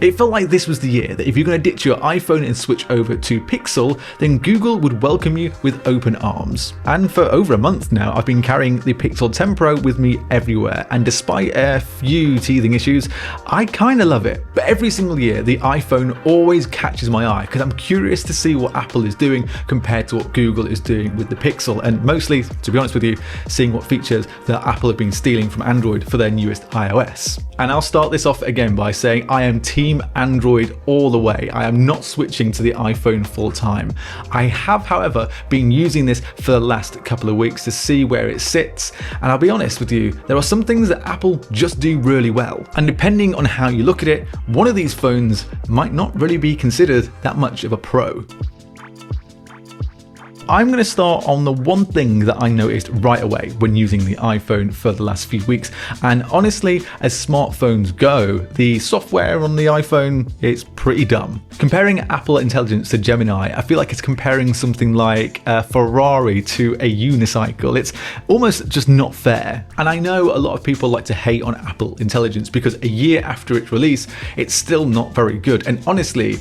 It felt like this was the year that if you're going to ditch your iPhone and switch over to Pixel, then Google would welcome you with open arms. And for over a month now, I've been carrying the Pixel 10 Pro with me everywhere, and despite a few teething issues, I kind of love it. But every single year, the iPhone always catches my eye because I'm curious to see what Apple is doing compared to what Google is doing with the Pixel, and mostly, to be honest with you, seeing what features that Apple have been stealing from Android for their newest iOS. And I'll start this off again by saying I am Team Android all the way. I am not switching to the iPhone full time. I have, however, been using this for the last couple of weeks to see where it sits, and I'll be honest with you, there are some things that Apple just do really well. And depending on how you look at it, one of these phones might not really be considered that much of a pro. I'm going to start on the one thing that I noticed right away when using the iPhone for the last few weeks, and honestly, as smartphones go, the software on the iPhone is pretty dumb. Comparing Apple Intelligence to Gemini, I feel like it's comparing something like a Ferrari to a unicycle. It's almost just not fair. And I know a lot of people like to hate on Apple Intelligence because a year after its release, it's still not very good. And honestly,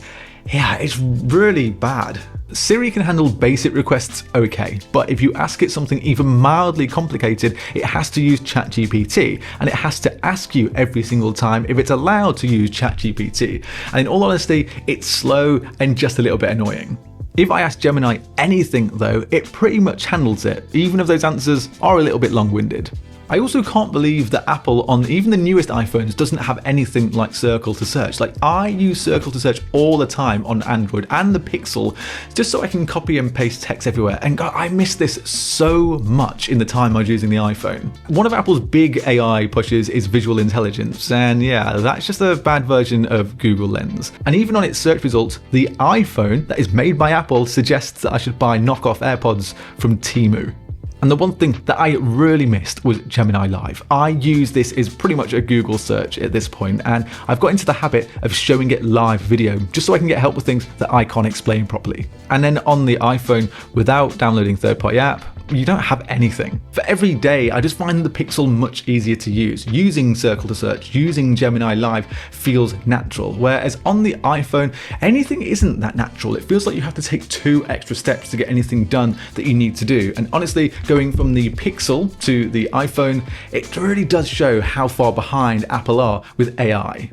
yeah, it's really bad. Siri can handle basic requests okay, but if you ask it something even mildly complicated, it has to use ChatGPT, and it has to ask you every single time if it's allowed to use ChatGPT. And in all honesty, it's slow and just a little bit annoying. If I ask Gemini anything though, it pretty much handles it, even if those answers are a little bit long-winded. I also can't believe that Apple on even the newest iPhones doesn't have anything like Circle to Search. Like, I use Circle to Search all the time on Android and the Pixel just so I can copy and paste text everywhere. And God, I miss this so much in the time I was using the iPhone. One of Apple's big AI pushes is visual intelligence. And yeah, that's just a bad version of Google Lens. And even on its search results, the iPhone that is made by Apple suggests that I should buy knockoff AirPods from Temu. And the one thing that I really missed was Gemini Live. I use this as pretty much a Google search at this point, and I've got into the habit of showing it live video just so I can get help with things that I can't explain properly. And then on the iPhone, without downloading third-party app, you don't have anything. For every day, I just find the Pixel much easier to use. Using Circle to Search, using Gemini Live feels natural, whereas on the iPhone, anything isn't that natural. It feels like you have to take 2 extra steps to get anything done that you need to do. And honestly, going from the Pixel to the iPhone, it really does show how far behind Apple are with AI.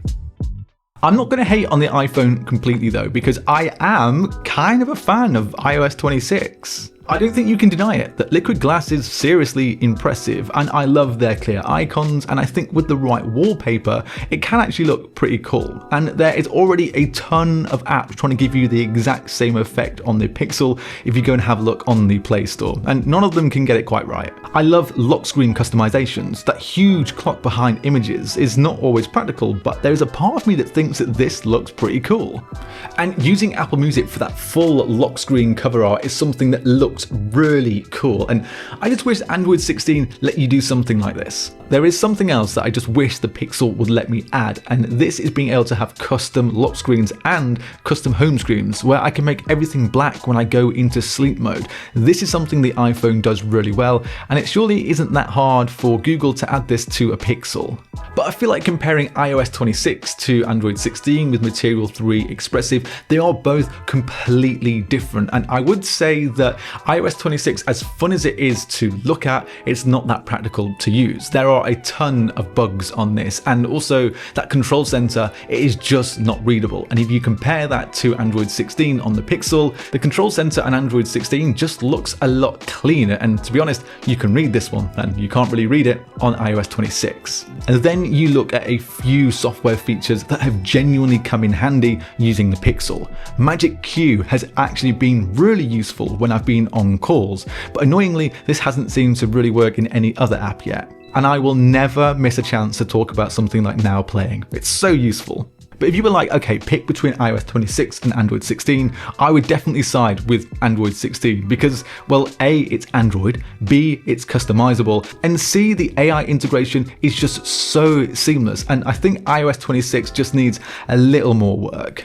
I'm not going to hate on the iPhone completely though, because I am kind of a fan of iOS 26. I don't think you can deny it, that Liquid Glass is seriously impressive, and I love their clear icons, and I think with the right wallpaper, it can actually look pretty cool. And there is already a ton of apps trying to give you the exact same effect on the Pixel if you go and have a look on the Play Store, and none of them can get it quite right. I love lock screen customizations. That huge clock behind images is not always practical, but there is a part of me that thinks that this looks pretty cool. And using Apple Music for that full lock screen cover art is something that looks really cool, and I just wish Android 16 let you do something like this. There is something else that I just wish the Pixel would let me add, and this is being able to have custom lock screens and custom home screens where I can make everything black when I go into sleep mode. This is something the iPhone does really well, and it surely isn't that hard for Google to add this to a Pixel. But I feel like comparing iOS 26 to Android 16 with Material 3 Expressive, they are both completely different, and I would say that iOS 26, as fun as it is to look at, it's not that practical to use. There are a ton of bugs on this, and also that control center, it is just not readable. And if you compare that to Android 16 on the Pixel, the control center on Android 16 just looks a lot cleaner, and to be honest, you can read this one, and you can't really read it on iOS 26. And then you look at a few software features that have genuinely come in handy using the Pixel. Magic Queue has actually been really useful when I've been on calls, but annoyingly, this hasn't seemed to really work in any other app yet. And I will never miss a chance to talk about something like Now Playing. It's so useful. But if you were like, okay, pick between iOS 26 and Android 16, I would definitely side with Android 16 because, well, A, it's Android, B, it's customizable, and C, the AI integration is just so seamless. And I think iOS 26 just needs a little more work.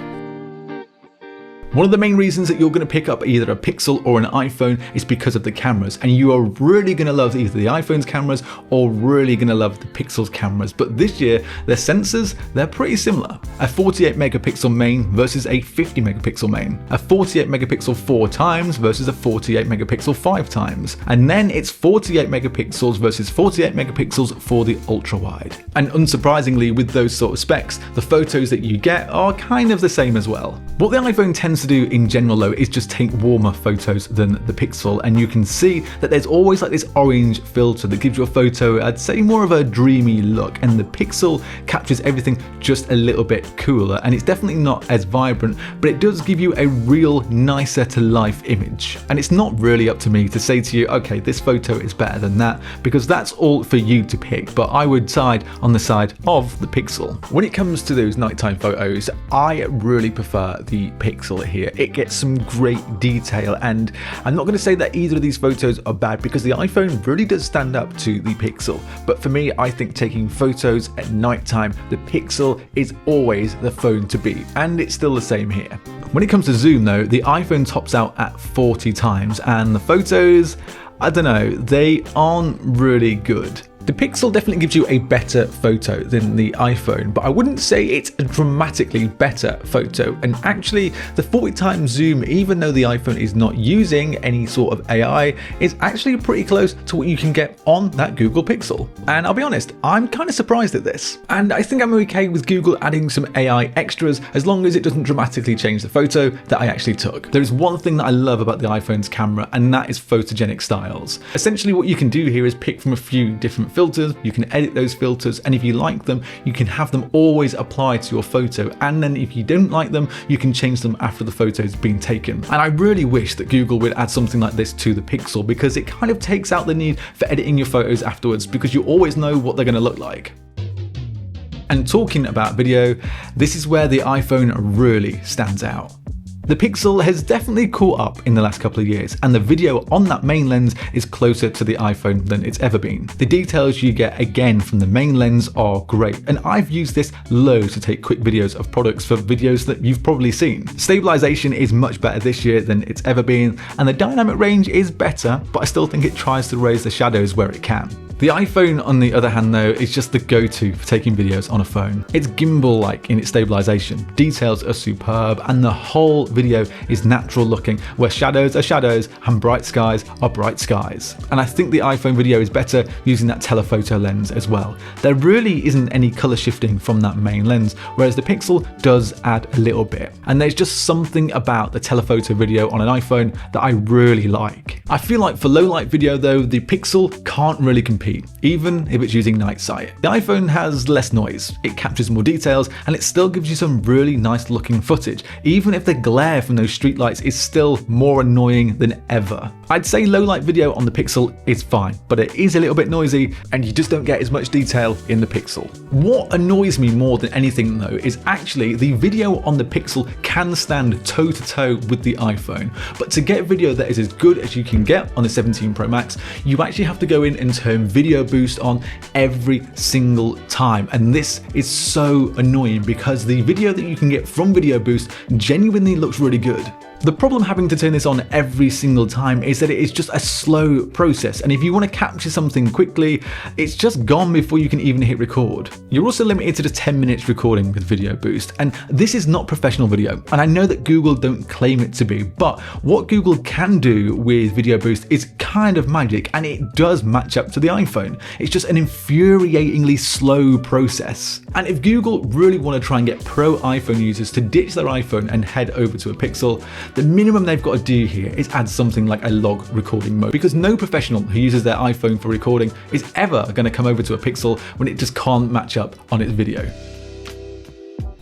One of the main reasons that you're going to pick up either a Pixel or an iPhone is because of the cameras, and you are really going to love either the iPhone's cameras or really going to love the Pixel's cameras. But this year, their sensors, they're pretty similar. A 48 megapixel main versus a 50 megapixel main. A 48 megapixel 4 times versus a 48 megapixel 5 times. And then it's 48 megapixels versus 48 megapixels for the ultra wide. And unsurprisingly, with those sort of specs, the photos that you get are kind of the same as well. What the iPhone tends to do in general though is just take warmer photos than the Pixel, and you can see that there's always like this orange filter that gives you a photo, I'd say more of a dreamy look, and the Pixel captures everything just a little bit cooler, and it's definitely not as vibrant, but it does give you a real nicer to life image. And it's not really up to me to say to you, okay, this photo is better than that, because that's all for you to pick, but I would side on the side of the Pixel. When it comes to those nighttime photos, I really prefer the Pixel here. It gets some great detail, and I'm not going to say that either of these photos are bad because the iPhone really does stand up to the Pixel. But for me, I think taking photos at nighttime, the Pixel is always the phone to beat, and it's still the same here. When it comes to zoom though, the iPhone tops out at 40 times, and the photos, I don't know, they aren't really good. The Pixel definitely gives you a better photo than the iPhone, but I wouldn't say it's a dramatically better photo. And actually, the 40 times zoom, even though the iPhone is not using any sort of AI, is actually pretty close to what you can get on that Google Pixel. And I'll be honest, I'm kind of surprised at this. And I think I'm okay with Google adding some AI extras as long as it doesn't dramatically change the photo that I actually took. There is one thing that I love about the iPhone's camera, and that is photogenic styles. Essentially, what you can do here is pick from a few different filters, you can edit those filters, and if you like them, you can have them always apply to your photo, and then if you don't like them, you can change them after the photo's been taken. And I really wish that Google would add something like this to the Pixel, because it kind of takes out the need for editing your photos afterwards, because you always know what they're going to look like. And talking about video, this is where the iPhone really stands out. The Pixel has definitely caught up in the last couple of years, and the video on that main lens is closer to the iPhone than it's ever been. The details you get again from the main lens are great, and I've used this loads to take quick videos of products for videos that you've probably seen. Stabilization is much better this year than it's ever been, and the dynamic range is better, but I still think it tries to raise the shadows where it can. The iPhone, on the other hand though, is just the go-to for taking videos on a phone. It's gimbal-like in its stabilization, details are superb, and the whole video is natural looking, where shadows are shadows and bright skies are bright skies. And I think the iPhone video is better using that telephoto lens as well. There really isn't any color shifting from that main lens, whereas the Pixel does add a little bit. And there's just something about the telephoto video on an iPhone that I really like. I feel like for low light video though, the Pixel can't really compete, even if it's using night sight. The iPhone has less noise, it captures more details, and it still gives you some really nice looking footage, even if the glare from those streetlights is still more annoying than ever. I'd say low light video on the Pixel is fine, but it is a little bit noisy, and you just don't get as much detail in the Pixel. What annoys me more than anything though is actually the video on the Pixel can stand toe to toe with the iPhone, but to get video that is as good as you can get on the 17 Pro Max, you actually have to go in and turn video boost on every single time, and this is so annoying because the video that you can get from video boost genuinely looks really good. The problem having to turn this on every single time is that it is just a slow process, and if you want to capture something quickly, it's just gone before you can even hit record. You're also limited to just 10 minutes recording with Video Boost, and this is not professional video, and I know that Google don't claim it to be, but what Google can do with Video Boost is kind of magic, and it does match up to the iPhone. It's just an infuriatingly slow process. And if Google really want to try and get pro iPhone users to ditch their iPhone and head over to a Pixel, the minimum they've got to do here is add something like a log recording mode, because no professional who uses their iPhone for recording is ever going to come over to a Pixel when it just can't match up on its video.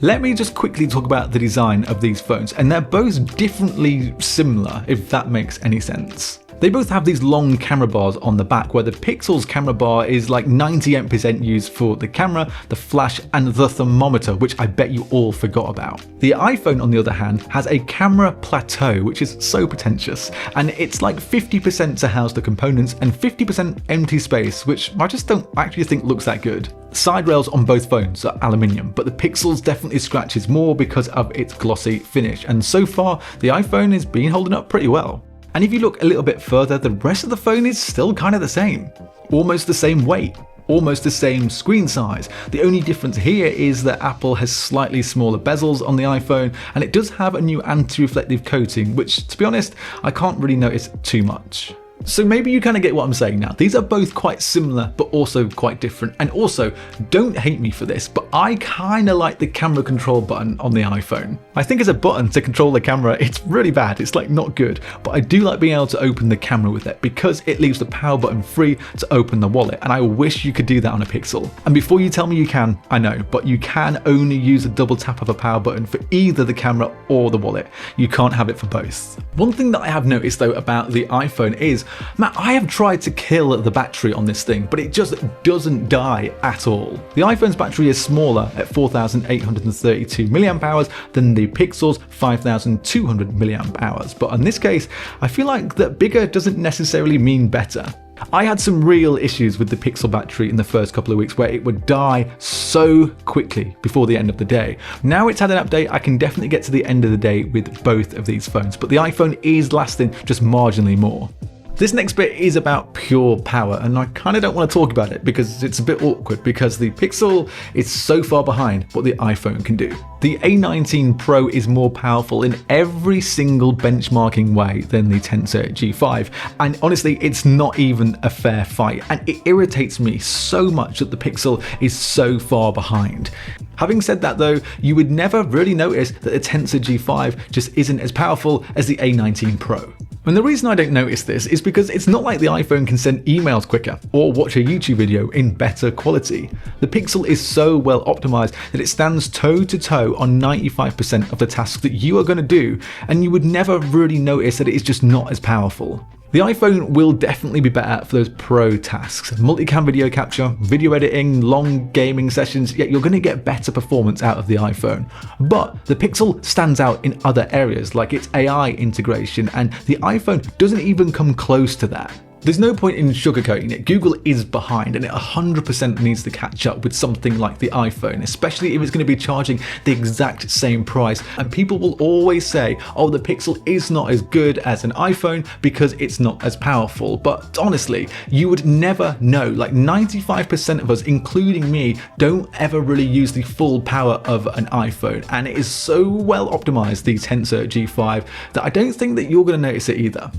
Let me just quickly talk about the design of these phones, and they're both differently similar, if that makes any sense. They both have these long camera bars on the back, where the Pixel's camera bar is like 98% used for the camera, the flash, and the thermometer, which I bet you all forgot about. The iPhone, on the other hand, has a camera plateau, which is so pretentious, and it's like 50% to house the components and 50% empty space, which I just don't actually think looks that good. Side rails on both phones are aluminium, but the Pixel's definitely scratches more because of its glossy finish, and so far the iPhone has been holding up pretty well. And if you look a little bit further, the rest of the phone is still kind of the same. Almost the same weight, almost the same screen size. The only difference here is that Apple has slightly smaller bezels on the iPhone, and it does have a new anti-reflective coating, which, to be honest, I can't really notice too much. So maybe you kind of get what I'm saying now. These are both quite similar, but also quite different. And also, don't hate me for this, but I kind of like the camera control button on the iPhone. I think as a button to control the camera, it's really bad. It's like not good, but I do like being able to open the camera with it because it leaves the power button free to open the wallet. And I wish you could do that on a Pixel. And before you tell me you can, I know, but you can only use a double tap of a power button for either the camera or the wallet. You can't have it for both. One thing that I have noticed though about the iPhone is, Matt, I have tried to kill the battery on this thing, but it just doesn't die at all. The iPhone's battery is smaller at 4,832 milliamp hours than the Pixel's 5,200 milliamp hours, but in this case, I feel like that bigger doesn't necessarily mean better. I had some real issues with the Pixel battery in the first couple of weeks where it would die so quickly before the end of the day. Now it's had an update, I can definitely get to the end of the day with both of these phones, but the iPhone is lasting just marginally more. This next bit is about pure power, and I kind of don't want to talk about it because it's a bit awkward because the Pixel is so far behind what the iPhone can do. The A19 Pro is more powerful in every single benchmarking way than the Tensor G5, and honestly, it's not even a fair fight, and it irritates me so much that the Pixel is so far behind. Having said that though, you would never really notice that the Tensor G5 just isn't as powerful as the A19 Pro. And the reason I don't notice this is because it's not like the iPhone can send emails quicker or watch a YouTube video in better quality. The Pixel is so well optimized that it stands toe to toe on 95% of the tasks that you are going to do, and you would never really notice that it is just not as powerful. The iPhone will definitely be better for those pro tasks. Multicam video capture, video editing, long gaming sessions, yet you're going to get better performance out of the iPhone. But the Pixel stands out in other areas like its AI integration, and the iPhone doesn't even come close to that. There's no point in sugarcoating it. Google is behind, and it 100% needs to catch up with something like the iPhone, especially if it's going to be charging the exact same price. And people will always say, oh, the Pixel is not as good as an iPhone because it's not as powerful. But honestly, you would never know. Like 95% of us, including me, don't ever really use the full power of an iPhone. And it is so well optimized, the Tensor G5, that I don't think that you're going to notice it either.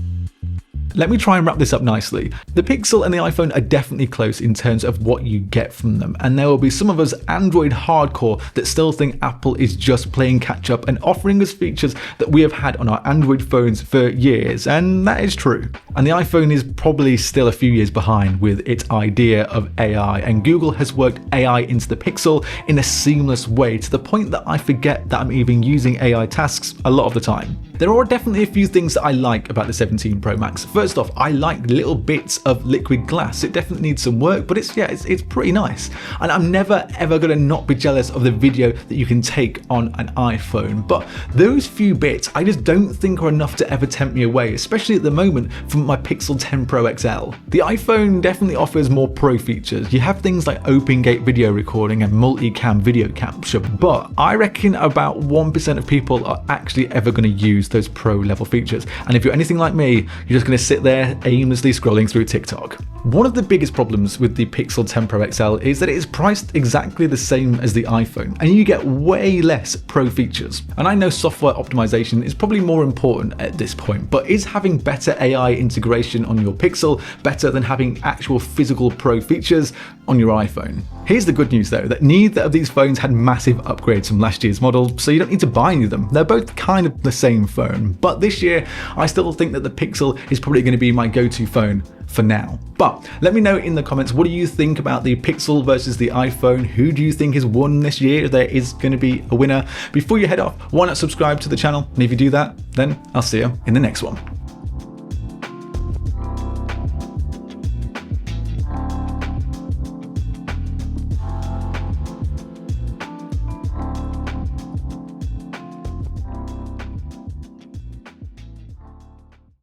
Let me try and wrap this up nicely. The Pixel and the iPhone are definitely close in terms of what you get from them, and there will be some of us Android hardcore that still think Apple is just playing catch up and offering us features that we have had on our Android phones for years, and that is true. And the iPhone is probably still a few years behind with its idea of AI, and Google has worked AI into the Pixel in a seamless way to the point that I forget that I'm even using AI tasks a lot of the time. There are definitely a few things that I like about the 17 Pro Max. First off, I like little bits of liquid glass. It definitely needs some work, but it's pretty nice. And I'm never ever gonna not be jealous of the video that you can take on an iPhone. But those few bits I just don't think are enough to ever tempt me away, especially at the moment from my Pixel 10 Pro XL. The iPhone definitely offers more pro features. You have things like open gate video recording and multicam video capture, but I reckon about 1% of people are actually ever gonna use those pro level features. And if you're anything like me, you're just going to sit there aimlessly scrolling through TikTok. One of the biggest problems with the Pixel 10 Pro XL is that it is priced exactly the same as the iPhone, and you get way less pro features. And I know software optimization is probably more important at this point, but is having better AI integration on your Pixel better than having actual physical pro features on your iPhone? Here's the good news though, that neither of these phones had massive upgrades from last year's model, so you don't need to buy any of them. They're both kind of the same phone, but this year I still think that the Pixel is probably going to be my go-to phone for now. But let me know in the comments, what do you think about the Pixel versus the iPhone? Who do you think has won this year? There is going to be a winner. Before you head off, why not subscribe to the channel? And if you do that, then I'll see you in the next one.